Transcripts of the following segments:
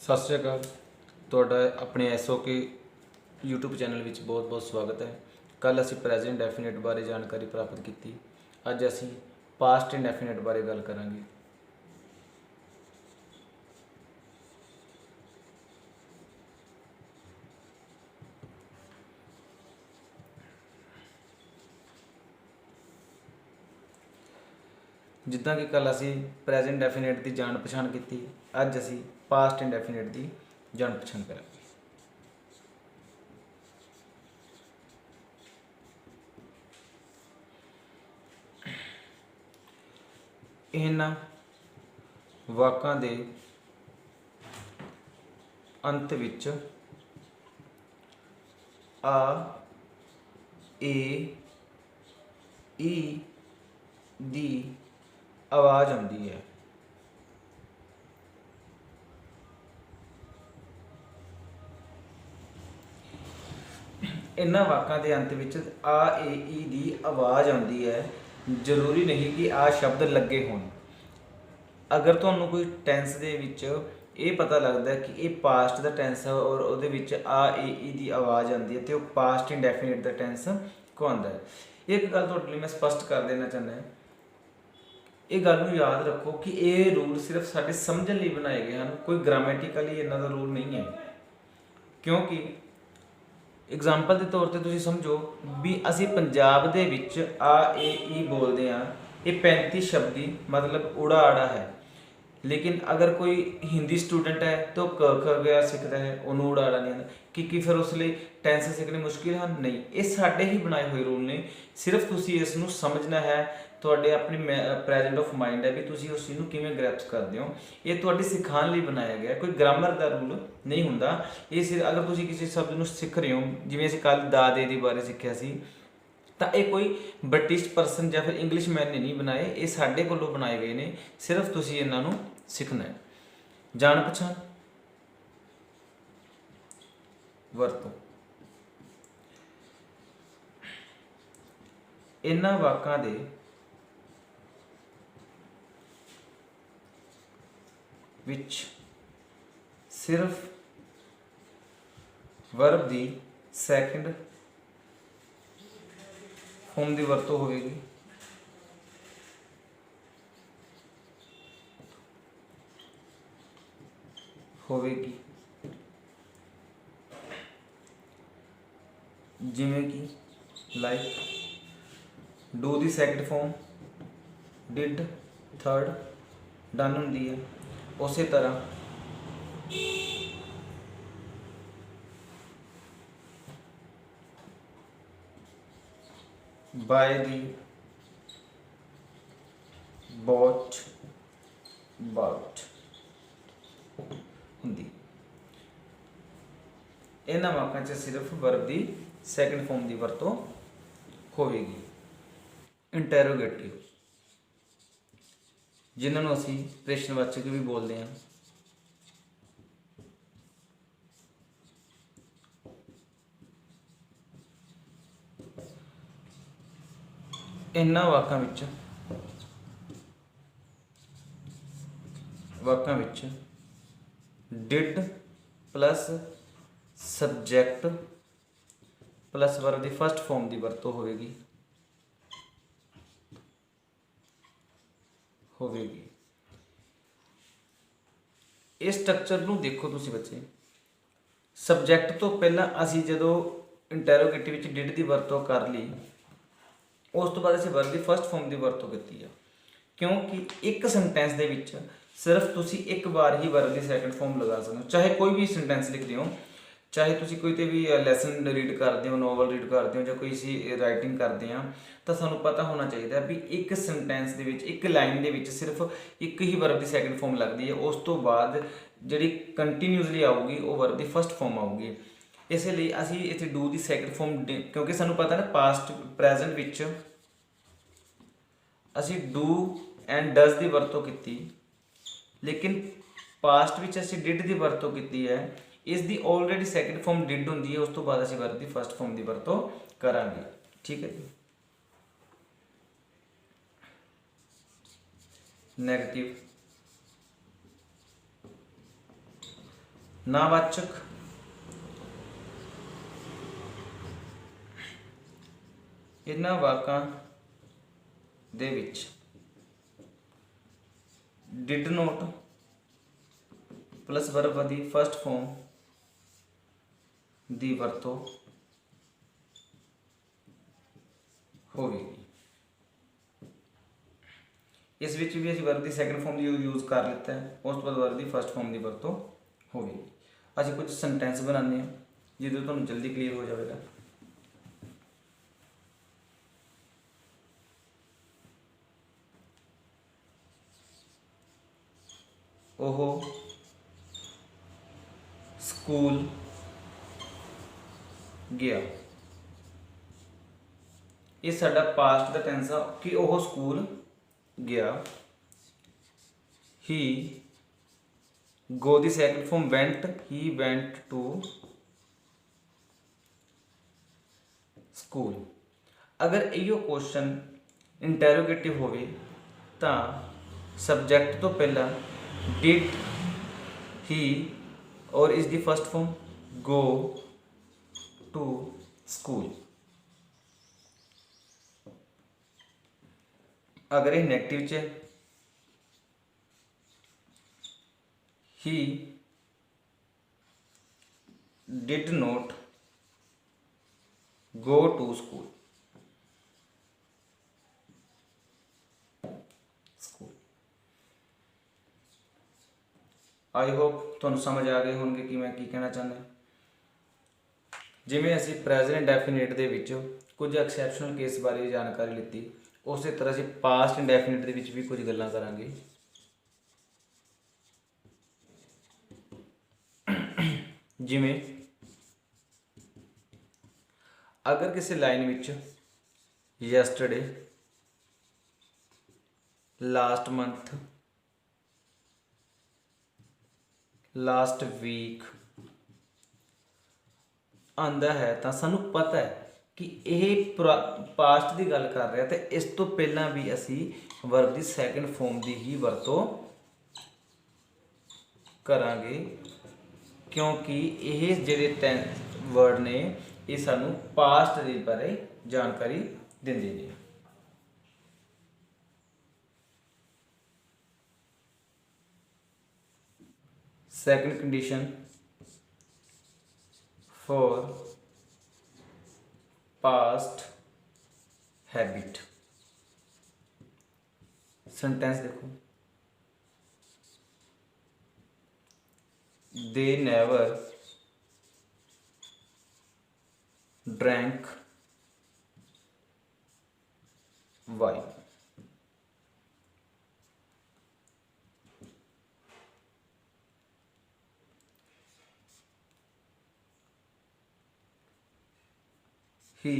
सत श्री अकाल। ਤੁਹਾਡਾ ਆਪਣੇ SOK YouTube ਚੈਨਲ ਵਿੱਚ ਬਹੁਤ-ਬਹੁਤ ਸਵਾਗਤ ਹੈ। ਕੱਲ ਅਸੀਂ ਪ੍ਰੈਜ਼ੈਂਟ ਡੈਫੀਨਿਟ ਬਾਰੇ ਜਾਣਕਾਰੀ ਪ੍ਰਾਪਤ ਕੀਤੀ। ਅੱਜ ਅਸੀਂ ਪਾਸਟ ਇੰਡੈਫੀਨਿਟ ਬਾਰੇ ਗੱਲ ਕਰਾਂਗੇ। ਜਿੱਦਾਂ ਕਿ ਕੱਲ ਅਸੀਂ ਪ੍ਰੈਜ਼ੈਂਟ ਡੈਫੀਨਿਟ ਦੀ ਜਾਣ ਪਛਾਣ ਕੀਤੀ, ਅੱਜ ਅਸੀਂ ਪਾਸਟ ਇੰਡੈਫੀਨਿਟ ਦੀ ਜਾਣ ਪਛਾਣ ਕਰਾਂਗੇ। ਇਹਨਾਂ ਵਾਕਾਂ ਦੇ ਅੰਤ ਵਿੱਚ ਆ, ਏ, ਈ ਦੀ ਆਵਾਜ਼ ਆਉਂਦੀ ਹੈ। ਇਹਨਾਂ ਵਾਕਾਂ ਦੇ ਅੰਤ ਵਿੱਚ ਆ, ਏ, ਈ ਦੀ ਆਵਾਜ਼ ਆਉਂਦੀ ਹੈ। ਜ਼ਰੂਰੀ ਨਹੀਂ ਕਿ ਆ ਸ਼ਬਦ ਲੱਗੇ ਹੋਣ। ਅਗਰ ਤੁਹਾਨੂੰ ਕੋਈ ਟੈਂਸ ਦੇ ਵਿੱਚ ਇਹ ਪਤਾ ਲੱਗਦਾ ਕਿ ਇਹ ਪਾਸਟ ਦਾ ਟੈਂਸ ਹੈ ਔਰ ਉਹਦੇ ਵਿੱਚ ਆ, ਏ, ਈ ਦੀ ਆਵਾਜ਼ ਆਉਂਦੀ ਹੈ, ਤੇ ਉਹ ਪਾਸਟ ਇੰਡੈਫੀਨਿਟ ਦਾ ਟੈਂਸ ਕਹਾਉਂਦਾ ਹੈ। ਇੱਕ ਗੱਲ ਤੁਹਾਡੇ ਲਈ ਮੈਂ ਸਪਸ਼ਟ ਕਰ ਦੇਣਾ ਚਾਹੁੰਦਾ ਹਾਂ। ਇਹ ਗੱਲ ਨੂੰ ਯਾਦ ਰੱਖੋ ਕਿ ਇਹ ਰੂਲ ਸਿਰਫ ਸਾਡੇ ਸਮਝਣ ਲਈ ਬਣਾਏ ਗਏ ਹਨ। ਕੋਈ ਗ੍ਰਾਮੈਟਿਕਲੀ ਇਹਨਾਂ ਦਾ ਰੂਲ ਨਹੀਂ ਹੈ। ਕਿਉਂਕਿ ਐਗਜ਼ਾਮਪਲ ਦੇ ਤੌਰ ਤੇ ਤੁਸੀਂ ਸਮਝੋ ਵੀ ਅਸੀਂ ਪੰਜਾਬ ਦੇ ਵਿੱਚ ਆ, ਏ, ਈ ਬੋਲਦੇ ਹਾਂ। ਇਹ 35 ਸ਼ਬਦੀ ਮਤਲਬ ਊੜਾ ਆੜਾ ਹੈ। ਲੇਕਿਨ ਅਗਰ ਕੋਈ ਹਿੰਦੀ ਸਟੂਡੈਂਟ ਹੈ ਤਾਂ ਕ ਖ ਗ ਸਿੱਖਦਾ ਹੈ, ਉਹਨੂੰ ਊੜਾ ਆੜਾ ਨਹੀਂ ਆਉਂਦਾ। ਕਿ ਫਿਰ ਉਸ ਲਈ ਟੈਂਸ ਸਿੱਖਣੇ ਮੁਸ਼ਕਿਲ ਹਨ? ਨਹੀਂ, ਇਹ ਸਾਡੇ ਹੀ ਬਣਾਏ ਹੋਏ ਰੂਲ ਨੇ। ਸਿਰਫ ਤੁਸੀਂ ਇਸ ਨੂੰ ਸਮਝਣਾ ਹੈ। ਤੁਹਾਡੇ ਆਪਣੀ ਪ੍ਰੈਜ਼ੈਂਟ ਆਫ ਮਾਈਂਡ ਹੈ ਵੀ ਤੁਸੀਂ ਉਸ ਚੀਜ਼ ਨੂੰ ਕਿਵੇਂ ਗ੍ਰੈਸਪ ਕਰਦੇ ਹੋ। ਇਹ ਤੁਹਾਡੀ ਸਿਖਾਉਣ ਲਈ ਬਣਾਇਆ ਗਿਆ, ਕੋਈ ਗ੍ਰਾਮਰ ਦਾ ਰੂਲ ਨਹੀਂ ਹੁੰਦਾ। ਇਹ ਸਿਰਫ ਅਗਰ ਤੁਸੀਂ ਕਿਸੇ ਸ਼ਬਦ ਨੂੰ ਸਿੱਖ ਰਹੇ ਹੋ, ਜਿਵੇਂ ਅਸੀਂ ਕੱਲ੍ਹ ਦਾ ਦੇ ਦੇ ਬਾਰੇ ਸਿੱਖਿਆ ਸੀ, ਤਾਂ ਇਹ ਕੋਈ ਬ੍ਰਿਟਿਸ਼ ਪਰਸਨ ਜਾਂ ਫਿਰ ਇੰਗਲਿਸ਼ਮੈਨ ਨੇ ਨਹੀਂ ਬਣਾਏ। ਇਹ ਸਾਡੇ ਕੋਲੋਂ ਬਣਾਏ ਗਏ ਨੇ। ਸਿਰਫ ਤੁਸੀਂ ਇਹਨਾਂ ਨੂੰ ਸਿੱਖਣਾ ਹੈ। ਜਾਣ ਪਛਾਣ, ਵਰਤੋਂ। ਇਹਨਾਂ ਵਾਕਾਂ ਦੇ ਵਿੱਚ ਸਿਰਫ ਵਰਬ ਦੀ ਸੈਕਿੰਡ ਫਾਰਮ ਦੀ ਵਰਤੋਂ ਹੋਵੇਗੀ। ਜਿਵੇਂ ਕਿ ਲਾਈਕ ਡੂ ਦੀ second form did, third, done ਹੁੰਦੀ ਹੈ। ਉਸੇ ਤਰ੍ਹਾਂ ਬਾਏ ਦੀ ਬੋਟ, ਬਾਊਟ ਹੁੰਦੀ। ਇਹਨਾਂ ਵਾਕਾਂ 'ਚ ਸਿਰਫ ਵਰਬ ਦੀ ਸੈਕਿੰਡ ਫਾਰਮ ਦੀ ਵਰਤੋਂ ਹੋਵੇਗੀ। ਇੰਟੈਰੋਗੇਟਿਵ, ਜਿਨ੍ਹਾਂ ਨੂੰ ਅਸੀਂ ਪ੍ਰਸ਼ਨਵਾਚਕ ਵੀ ਬੋਲਦੇ ਹਾਂ। ਇਹਨਾਂ ਵਾਕਾਂ ਵਿੱਚ did plus subject plus verb the first farm ਦੀ ਵਰਤੋਂ ਹੋਵੇਗੀ। ਇਸ ਸਟਰਕਚਰ ਨੂੰ ਦੇਖੋ ਤੁਸੀਂ ਬੱਚੇ। ਸਬਜੈਕਟ ਤੋਂ ਪਹਿਲਾਂ ਅਸੀਂ ਜਦੋਂ ਇੰਟੈਰੋਗੇਟਿਵ ਵਿੱਚ ਡਿਡ ਦੀ ਵਰਤੋਂ ਕਰ ਲਈ, ਉਸ ਤੋਂ ਬਾਅਦ ਅਸੀਂ ਵਰਬ ਦੀ ਫਸਟ ਫਾਰਮ ਦੀ ਵਰਤੋਂ ਕੀਤੀ ਆ। ਕਿਉਂਕਿ ਇੱਕ ਸੈਂਟੈਂਸ ਦੇ ਵਿੱਚ ਸਿਰਫ ਤੁਸੀਂ ਇੱਕ ਵਾਰ ਹੀ ਵਰਬ ਦੀ ਸੈਕਿੰਡ ਫਾਰਮ ਲਗਾ ਸਕਦੇ ਹੋ। ਚਾਹੇ ਕੋਈ ਵੀ ਸੈਂਟੈਂਸ ਲਿਖਦੇ ਹੋ, ਚਾਹੇ ਤੁਸੀਂ ਕੋਈ ਤੇ ਵੀ ਲੈਸਨ ਰੀਡ ਕਰਦੇ ਹੋ, ਨੋਵਲ ਰੀਡ ਕਰਦੇ ਹੋ, ਜਾਂ ਕੋਈ ਅਸੀਂ ਰਾਈਟਿੰਗ ਕਰਦੇ ਹਾਂ, ਤਾਂ ਸਾਨੂੰ ਪਤਾ ਹੋਣਾ ਚਾਹੀਦਾ ਵੀ ਇੱਕ ਸੈਂਟੈਂਸ ਦੇ ਵਿੱਚ, ਇੱਕ ਲਾਈਨ ਦੇ ਵਿੱਚ ਸਿਰਫ ਇੱਕ ਹੀ ਵਰਬ ਦੀ ਸੈਕਿੰਡ ਫਾਰਮ ਲੱਗਦੀ ਹੈ। ਉਸ ਤੋਂ ਬਾਅਦ ਜਿਹੜੀ ਕੰਟੀਨਿਊਸਲੀ ਆਊਗੀ ਉਹ ਵਰਬ ਦੀ ਫਸਟ ਫਾਰਮ ਆਊਗੀ। ਇਸ ਲਈ ਅਸੀਂ ਇੱਥੇ ਡੂ ਦੀ ਸੈਕਿੰਡ ਫਾਰਮ, ਕਿਉਂਕਿ ਸਾਨੂੰ ਪਤਾ ਨਾ ਪਾਸਟ ਪ੍ਰੈਜ਼ੈਂਟ ਵਿੱਚ ਅਸੀਂ ਡੂ ਐਂਡ ਡਜ਼ ਦੀ ਵਰਤੋਂ ਕੀਤੀ, ਲੇਕਿਨ ਪਾਸਟ ਵਿੱਚ ਅਸੀਂ ਡਿਡ ਦੀ ਵਰਤੋਂ ਕੀਤੀ ਹੈ। ਇਸ ਦੀ ਆਲਰੇਡੀ ਸੈਕਿੰਡ ਫਾਰਮ ਡਿਡ ਹੁੰਦੀ ਹੈ। ਉਸ ਤੋਂ ਬਾਅਦ ਅਸੀਂ ਵਰਬ ਦੀ ਫਸਟ ਫਾਰਮ ਦੀ ਵਰਤੋਂ ਕਰਾਂਗੇ। ਠੀਕ ਹੈ ਜੀ। ਨੈਗੇਟਿਵ ਨਾਵਾਚਕ ਇਹਨਾਂ ਵਾਕਾਂ ਦੇ ਵਿੱਚ did note plus verb the first farm ਦੀ ਵਰਤੋਂ ਹੋਵੇਗੀ। ਇਸ ਵਿੱਚ ਵੀ ਅਸੀਂ ਵਰਬ ਦੀ ਸੈਕੰਡ ਫਾਰਮ ਦੀ ਯੂਜ਼ ਕਰ ਲਿੱਤਾ ਹੈ, ਉਸ ਤੋਂ ਬਾਅਦ ਵਰਬ ਦੀ ਫਸਟ ਫਾਰਮ ਦੀ ਵਰਤੋਂ ਹੋਵੇਗੀ। ਅਸੀਂ ਕੁਝ ਸੈਂਟੈਂਸ ਬਣਾਉਂਦੇ ਹਾਂ ਜਿਹਦੇ ਤੁਹਾਨੂੰ ਜਲਦੀ ਕਲੀਅਰ ਹੋ ਜਾਵੇਗਾ। ਉਹ ਸਕੂਲ ਗਿਆ। ਇਹ ਸਾਡਾ ਪਾਸਟ ਦਾ ਟੈਂਸ ਆ ਕਿ ਉਹ ਸਕੂਲ ਗਿਆ। ਹੀ ਗੋ ਦੀ second form went, he went to school. ਅਗਰ ਇਹੋ ਕੁਐਸਚਨ ਇੰਟਰੋਗੇਟਿਵ ਹੋਵੇ ਤਾਂ ਸਬਜੈਕਟ ਤੋਂ ਪਹਿਲਾਂ did he और is the first form go to school। अगर ये नेगेटिव च he did not go to school। I hope तुहानू समझ आ गए होंगे कि मैं की कहना चाहता। जिवें असी प्रेजेंट इंडेफिनिट दे विच कुछ एक्सैप्शनल केस बारे जानकारी लिती, उस तरह असी पास्ट इंडेफिनिट दे विच भी कुछ गल्लां करांगे। जिवें अगर किसी लाइन विच yesterday, last month, last week आंदा है तो सानू पता है कि यह पास्ट की गल कर रहा, तो इस तो पहला भी असी वर्ब की सैकेंड फॉर्म की ही वरतों करांगे, क्योंकि यह जिहड़े वर्ड ने ये सानू पास्ट के बारे जानकारी दिंदे ने। Second condition for past habit। Sentence देखो, they never drank wine। he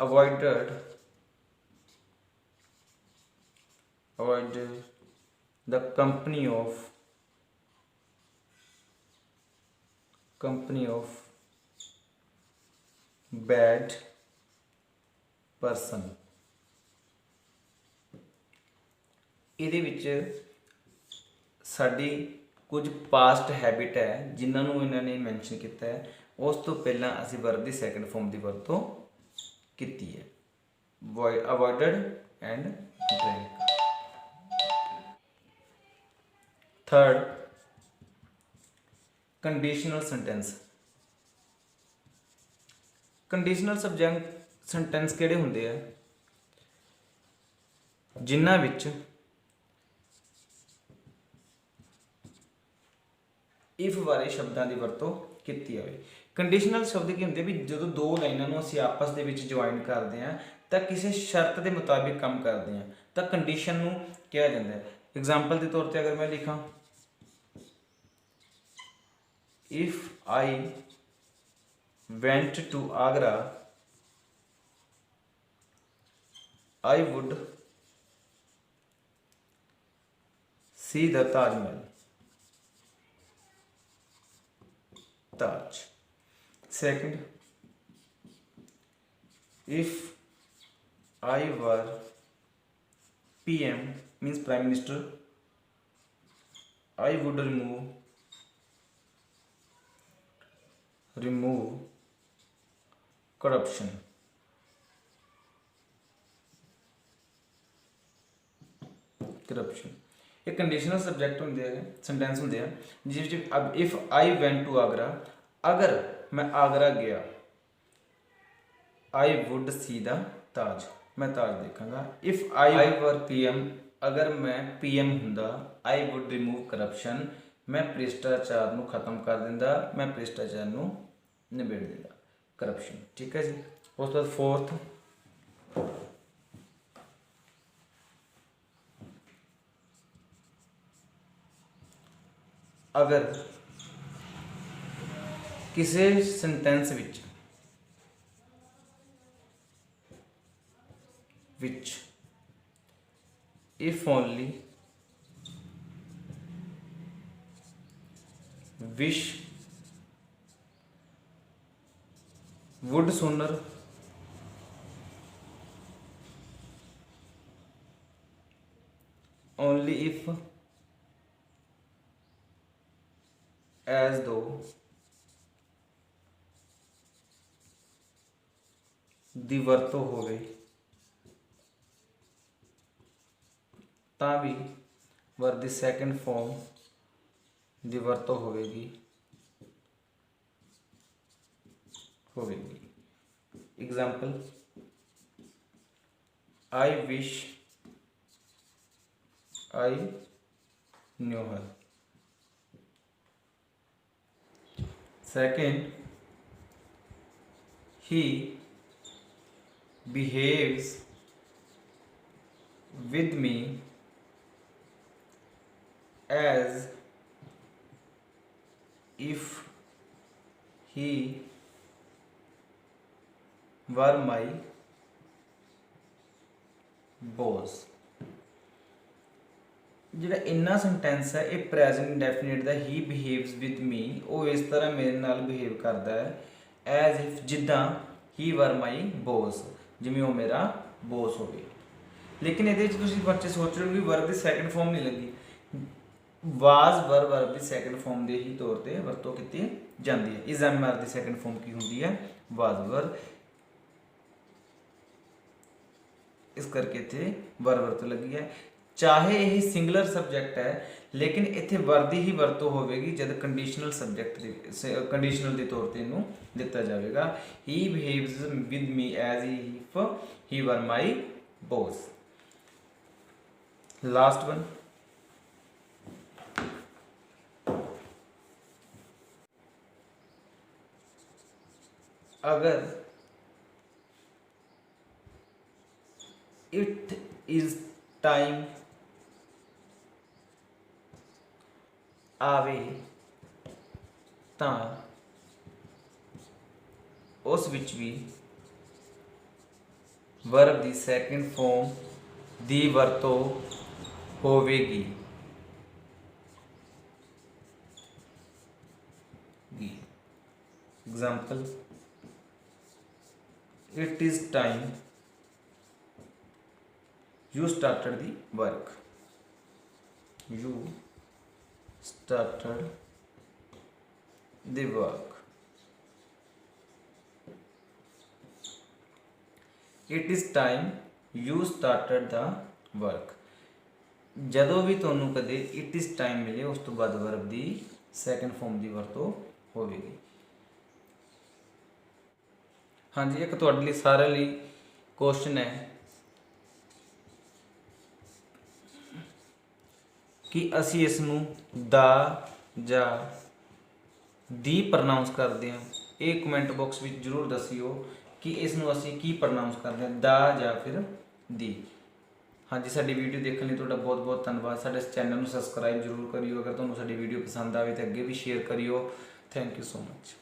avoided the company of bad person। ਇਹਦੇ ਵਿੱਚ ਸਾਡੀ ਕੁਝ ਪਾਸਟ ਹੈਬਿਟ ਹੈ ਜਿਨ੍ਹਾਂ ਨੂੰ ਇਹਨਾਂ ਨੇ ਮੈਂਸ਼ਨ ਕੀਤਾ ਹੈ, ਉਸ ਤੋਂ ਪਹਿਲਾਂ ਅਸੀਂ ਵਰਬ ਦੀ ਸੈਕੰਡ ਫਾਰਮ ਦੀ ਵਰਤੋਂ ਕੀਤੀ ਹੈ, avoided and drink. Third, conditional sentence. Conditional subject sentence किहड़े हुंदे आ जिन्हां विच इफ वाले शब्दां दी वरतों कीती जावे। कंडीशनल शब्द की हुंदे भी जदों दो लाइनां नूं असीं आपस दे विच ज्वाइन करदे हां तां किसी शर्त दे मुताबिक काम करदे हां तां कंडीशन नूं कहा जांदा है। एग्जाम्पल के तौर पर अगर मैं लिखा if I went to Agra I would see the Taj Mahal. Taj. Second, if I were PM means Prime Minister, I would remove remove corruption। Corruption एक कंडीशनल सब्जेक्ट होंगे सेंटेंस होंगे जिस अब if I went to Agra, अगर मैं आगरा गया, आई वुड सी द ताज, मैं ताज देखूंगा। इफ आई वर पीएम, अगर मैं पीएम हुंदा, आई वुड रिमूव करप्शन, मैं भ्रिष्टाचार नूं खत्म कर दिंदा, मैं भ्रिष्टाचार नूं निबेड़ दिंदा। करप्शन, ठीक है जी। उस तो बाद फोर्थ, अगर किसी sentence which if only wish would sooner only if as though ਦੀ ਵਰਤੋਂ ਹੋਵੇ ਤਾਂ ਵੀ ਵਰਬ ਦੀ ਸੈਕੰਡ ਫਾਰਮ ਦੀ ਵਰਤੋਂ ਹੋਵੇਗੀ। Example, I wish I knew her. Second, he behaves with me as if he were my boss। ਜਿਹੜਾ ਇੰਨਾ sentence ਹੈ ਇਹ ਪ੍ਰੈਜ਼ੈਂਟ ਇੰਡੈਫੀਨਿਟ ਦਾ ਹੀ ਬਿਹੇਵਸ ਵਿਦ ਮੀ, ਉਹ ਇਸ ਤਰ੍ਹਾਂ ਮੇਰੇ ਨਾਲ ਬਿਹੇਵ ਕਰਦਾ ਹੈ ਐਜ਼ ਇਫ ਜਿੱਦਾਂ ਹੀ ਵਰ ਮਾਈ ਬੋਸ, ਜਿਵੇਂ ਉਹ ਮੇਰਾ ਬੋਸ ਹੋਵੇ। ਲੇਕਿਨ ਇਹਦੇ ਵਿੱਚ ਤੁਸੀਂ ਬੱਚੇ ਸੋਚ ਰਹੇ ਹੋ ਕਿ ਵਰਬ ਦੀ ਸੈਕੰਡ ਫਾਰਮ ਨਹੀਂ ਲੱਗੀ। ਵਾਜ਼ ਵਰਬ ਦੀ ਸੈਕੰਡ ਫਾਰਮ ਦੇ ਹੀ ਤੌਰ ਤੇ ਵਰਤੋਂ ਕੀਤੀ ਜਾਂਦੀ ਹੈ। ਇਸ ਐਮਆਰ ਦੀ ਸੈਕੰਡ ਫਾਰਮ ਕੀ ਹੁੰਦੀ ਹੈ? ਵਾਜ਼ ਵਰਬ। ਇਸ ਕਰਕੇ ਇੱਥੇ ਵਰਤੋਂ ਲੱਗੀ ਹੈ। ਚਾਹੇ ਇਹ ਸਿੰਗੂਲਰ ਸਬਜੈਕਟ ਹੈ ਲੇਕਿਨ ਇੱਥੇ ਵਰ ਦੀ ਹੀ ਵਰਤੋਂ ਹੋਵੇਗੀ ਜਦ ਕੰਡੀਸ਼ਨਲ ਸਬਜੈਕਟ ਦੇ ਕੰਡੀਸ਼ਨਲ ਦੇ ਤੌਰ ਤੇ ਇਹਨੂੰ ਦਿੱਤਾ ਜਾਵੇਗਾ। He behaves with me as if he were my boss. Last one, अगर it is time आवे ਤਾਂ ਉਸ ਵਿੱਚ ਵੀ ਵਰਬ ਦੀ ਸੈਕੰਡ ਫਾਰਮ ਦੀ ਵਰਤੋਂ ਹੋਵੇਗੀ। Example, it is time you started the work, you started the work। it is time you started the work। ਜਦੋਂ ਵੀ ਤੁਹਾਨੂੰ ਕਦੇ it is time ਮਿਲੇ ਉਸ ਤੋਂ ਬਾਅਦ ਵਰਬ ਦੀ ਸੈਕੰਡ ਫਾਰਮ ਦੀ ਵਰਤੋਂ ਹੋਵੇਗੀ। हाँ जी, एक तुहाडे लिए सारे लिए क्वेश्चन है कि असी इस नूं दा जा दी प्रनाउंस करते हैं। ये कमेंट बॉक्स में जरूर दसियो कि इस नूं असी की प्रनाउंस करते हैं, दा या फिर दी। हाँ जी, साडी वीडियो देखने लिए तुहाडा बहुत बहुत धन्यवाद। साडे चैनल नूं सबसक्राइब जरूर करियो। अगर तुहानूं साडी वीडियो पसंद आए तो अगे भी शेयर करियो। Thank you so much.